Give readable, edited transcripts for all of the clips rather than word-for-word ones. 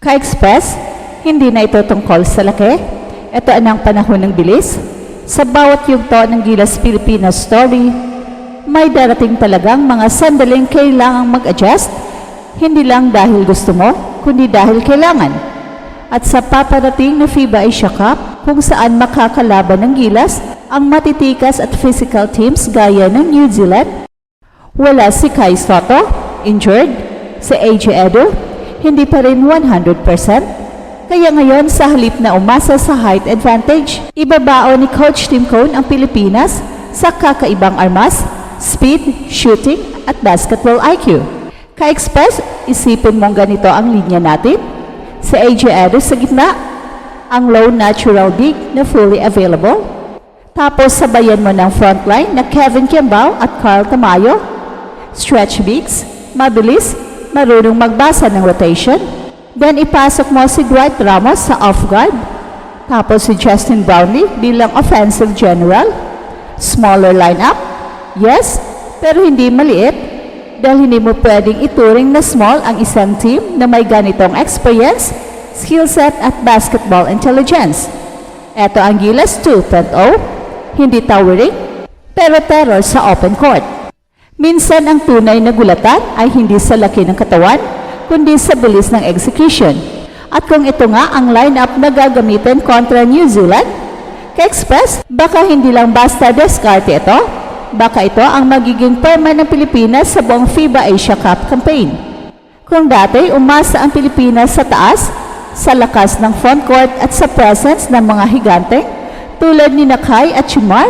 Ka-Express, hindi na ito tungkol sa laki. Ito ang panahon ng bilis. Sa bawat yugto ng Gilas Pilipinas story, may darating talagang mga sandaling kailangang mag-adjust, hindi lang dahil gusto mo, kundi dahil kailangan. At sa paparating na FIBA Asia Cup, kung saan makakalaban ng Gilas ang matitikas at physical teams gaya ng New Zealand, wala si Kai Sotto, injured, si AJ Edo, hindi pa rin 100%. Kaya ngayon sa halip na umasa sa height advantage, ibabao ni Coach Tim Cone ang Pilipinas sa kakaibang armas, speed, shooting at basketball IQ. Ka-Express, isipin mong ganito ang linya natin. Si AJ Edo sa gitna, ang low natural big na fully available. Tapos sabayan mo ng frontline na Kevin Kiambao at Carl Tamayo. Stretch bigs, mabilis, marunong magbasa ng rotation. Then ipasok mo si Dwight Ramos sa off-guard. Tapos si Justin Brownlee bilang offensive general. Smaller lineup, yes, pero hindi maliit. Dahil hindi mo pwedeng ituring na small ang isang team na may ganitong experience, skill set at basketball intelligence. Ito ang Gilas 2.0, hindi towering, pero terror sa open court. Minsan ang tunay na gulatan ay hindi sa laki ng katawan, kundi sa bilis ng execution. At kung ito nga ang lineup na gagamitin kontra New Zealand, Ka-Express, baka hindi lang basta diskarte ito, baka ito ang magiging perma ng Pilipinas sa buong FIBA Asia Cup campaign. Kung dati umasa ang Pilipinas sa taas, sa lakas ng frontcourt at sa presence ng mga higante tulad ni Nakay at Chumar,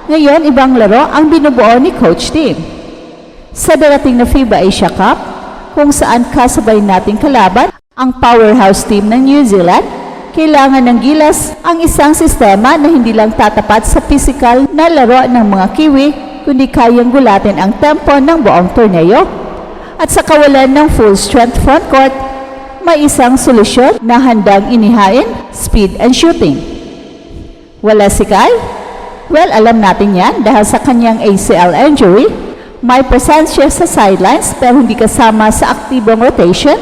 ngayon ibang laro ang binubuo ni Coach Tim. Sa darating na FIBA Asia Cup, kung saan kasabay nating kalaban ang powerhouse team ng New Zealand, kailangan ng Gilas ang isang sistema na hindi lang tatapat sa physical na laro ng mga Kiwi, kundi kayang gulatin ang tempo ng buong torneo. At sa kawalan ng full-strength frontcourt, may isang solusyon na handang inihain, speed and shooting. Wala si Kai? Well, alam natin yan dahil sa kanyang ACL injury. May presensya sa sidelines pero hindi kasama sa aktibong rotation.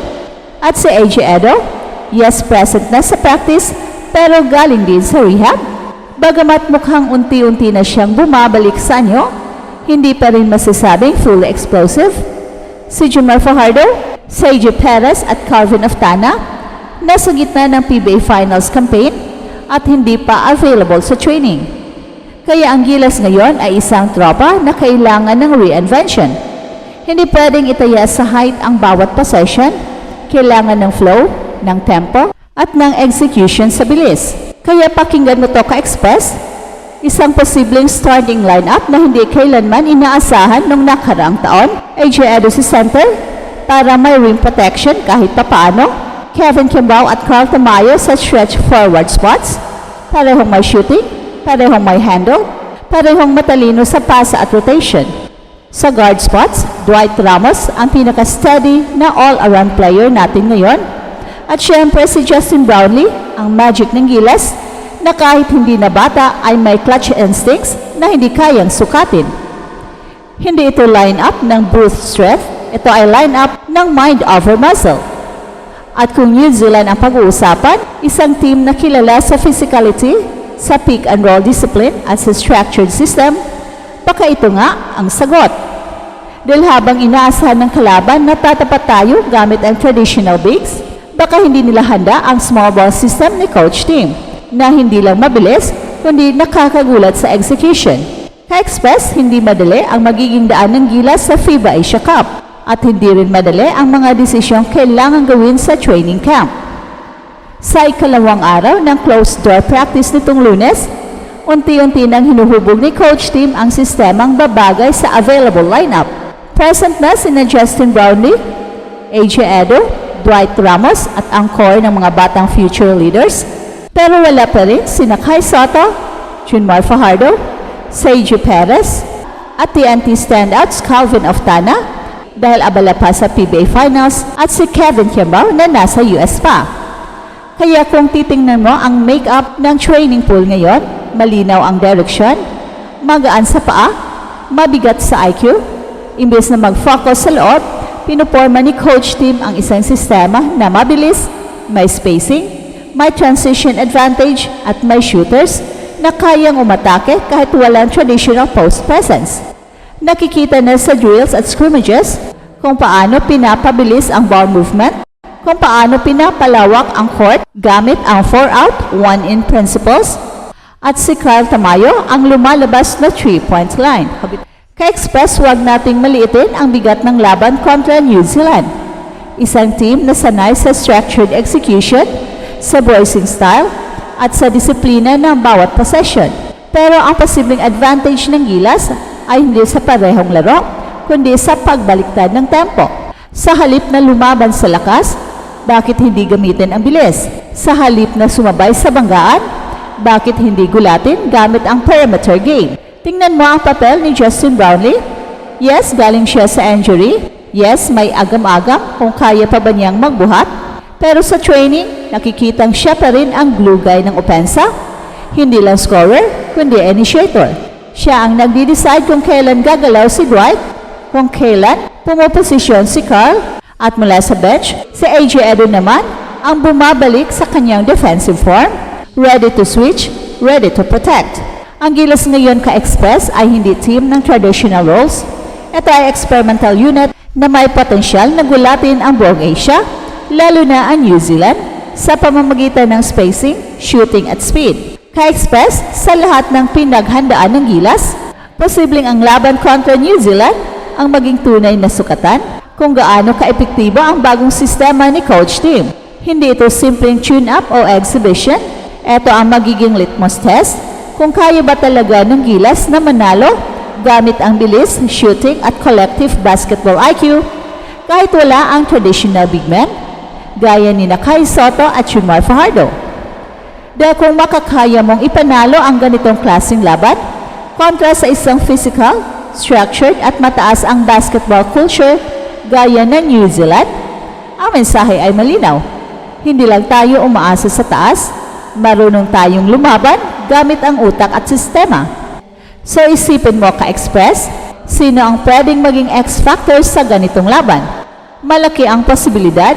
At si AJ Edo, yes, present na sa practice pero galing din sa rehab. Bagamat mukhang unti-unti na siyang bumabalik sa anyo, hindi pa rin masasabing fully explosive. Si Jomar Fajardo, Sergio Perez at Calvin Oftana nasa gitna ng PBA Finals campaign at hindi pa available sa training. Kaya ang Gilas ngayon ay isang tropa na kailangan ng reinvention. Hindi pwedeng itaya sa height ang bawat possession, kailangan ng flow, ng tempo, at ng execution sa bilis. Kaya pakinggan mo to Ka-Express, isang posibleng starting lineup na hindi kailanman inaasahan nung nakaraang taon. AJ Edo si center para may rim protection kahit papaano. Kevin Kiambao at Carl Tamayo sa stretch forward spots. Parehong may shooting, parehong may handle, parehong matalino sa pasa at rotation. Sa guard spots, Dwight Ramos ang pinaka-steady na all-around player natin ngayon. At syempre si Justin Brownlee, ang magic ng Gilas, na kahit hindi na bata ay may clutch instincts na hindi kayang sukatin. Hindi ito line-up ng brute strength, ito ay line-up ng mind over muscle. At kung New Zealand ang pag-uusapan, isang team na kilala sa physicality, sa pick and roll discipline at sa structured system, baka ito nga ang sagot. Dahil habang inaasahan ng kalaban na tatapat tayo gamit ang traditional bigs, baka hindi nila handa ang small ball system ni Coach Tim, na hindi lang mabilis, kundi nakakagulat sa execution. Ka-Express, hindi madali ang magiging daan ng Gilas sa FIBA Asia Cup, at hindi rin madali ang mga desisyong kailangan gawin sa training camp. Sa ikalawang araw ng closed-door practice nitong Lunes, unti-unti nang hinuhubog ni Coach Tim ang sistemang babagay sa available lineup. Present na sina Justin Brownlee, AJ Edo, Dwight Ramos at ang core ng mga batang future leaders. Pero wala pa rin sina Kai Sotto, Jomar Fajardo, Sergio Perez at TNT standouts Calvin Oftana dahil abala pa sa PBA Finals at si Kevin Kiambao na nasa US pa. Kaya kung titingnan mo ang make-up ng training pool ngayon, malinaw ang direksyon, magaan sa paa, mabigat sa IQ, imbes na mag-focus sa loob, pinuporma ni Coach Tim ang isang sistema na mabilis, may spacing, may transition advantage at may shooters na kayang umatake kahit walang traditional post presence. Nakikita na sa drills at scrimmages kung paano pinapabilis ang ball movement, kung paano pinapalawak ang court gamit ang 4-out, 1-in principles, at si Kyle Tamayo ang lumalabas na 3-point line. Ka-Express, huwag nating maliitin ang bigat ng laban kontra New Zealand. Isang team na sanay sa structured execution, sa bracing style, at sa disiplina ng bawat possession. Pero ang posibleng advantage ng Gilas ay hindi sa parehong laro, kundi sa pagbaliktad ng tempo. Sa halip na lumaban sa lakas, bakit hindi gamitin ang bilis? Sa halip na sumabay sa banggaan, bakit hindi gulatin gamit ang perimeter game? Tingnan mo ang papel ni Justin Brownlee. Yes, galing siya sa injury. Yes, may agam-agam kung kaya pa ba niyang magbuhat. Pero sa training, nakikitang siya pa rin ang glue guy ng opensa. Hindi lang scorer, kundi initiator. Siya ang nagdi-decide kung kailan gagalaw si Dwight, kung kailan pumoposisyon si Carl, at mula sa bench, si AJ Edo naman ang bumabalik sa kanyang defensive form, ready to switch, ready to protect. Ang Gilas ngayon ka-Express ay hindi team ng traditional roles. Ito ay experimental unit na may potensyal na gulatin ang buong Asia, lalo na ang New Zealand, sa pamamagitan ng spacing, shooting at speed. Ka-Express, sa lahat ng pinaghandaan ng Gilas, posibleng ang laban kontra New Zealand ang maging tunay na sukatan kung gaano ka-epektibo ang bagong sistema ni Coach Tim. Hindi ito simpleng tune-up o exhibition. Ito ang magiging litmus test kung kaya ba talaga ng Gilas na manalo gamit ang bilis, shooting at collective basketball IQ kahit wala ang traditional big men gaya ni Kai Sotto at Junmar Fajardo. Dahil kung makakaya mong ipanalo ang ganitong klaseng laban kontra sa isang physical, structured at mataas ang basketball culture gaya ng New Zealand, ang mensahe ay malinaw. Hindi lang tayo umaasa sa taas, marunong tayong lumaban gamit ang utak at sistema. So isipin mo ka-Express, sino ang pwedeng maging X-factor sa ganitong laban? Malaki ang posibilidad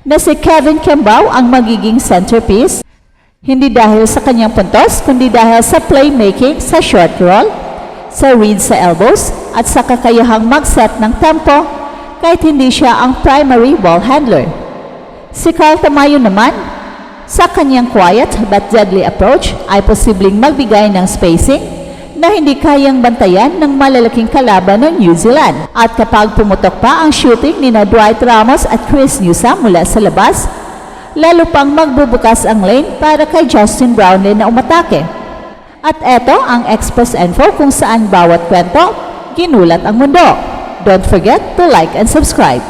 na si Kevin Kembao ang magiging centerpiece, hindi dahil sa kanyang puntos, kundi dahil sa playmaking sa short roll, sa read sa elbows, at sa kakayahang mag-set ng tempo kahit hindi siya ang primary ball handler. Si Kyle Tamayo naman, sa kanyang quiet but deadly approach ay posibleng magbigay ng spacing na hindi kayang bantayan ng malalaking kalaban ng New Zealand. At kapag pumutok pa ang shooting ni Dwight Ramos at Chris Newsome mula sa labas, lalo pang magbubukas ang lane para kay Justin Brownlee na umatake. At eto ang Express Info kung saan bawat kwento ginulat ang mundo. Don't forget to like and subscribe.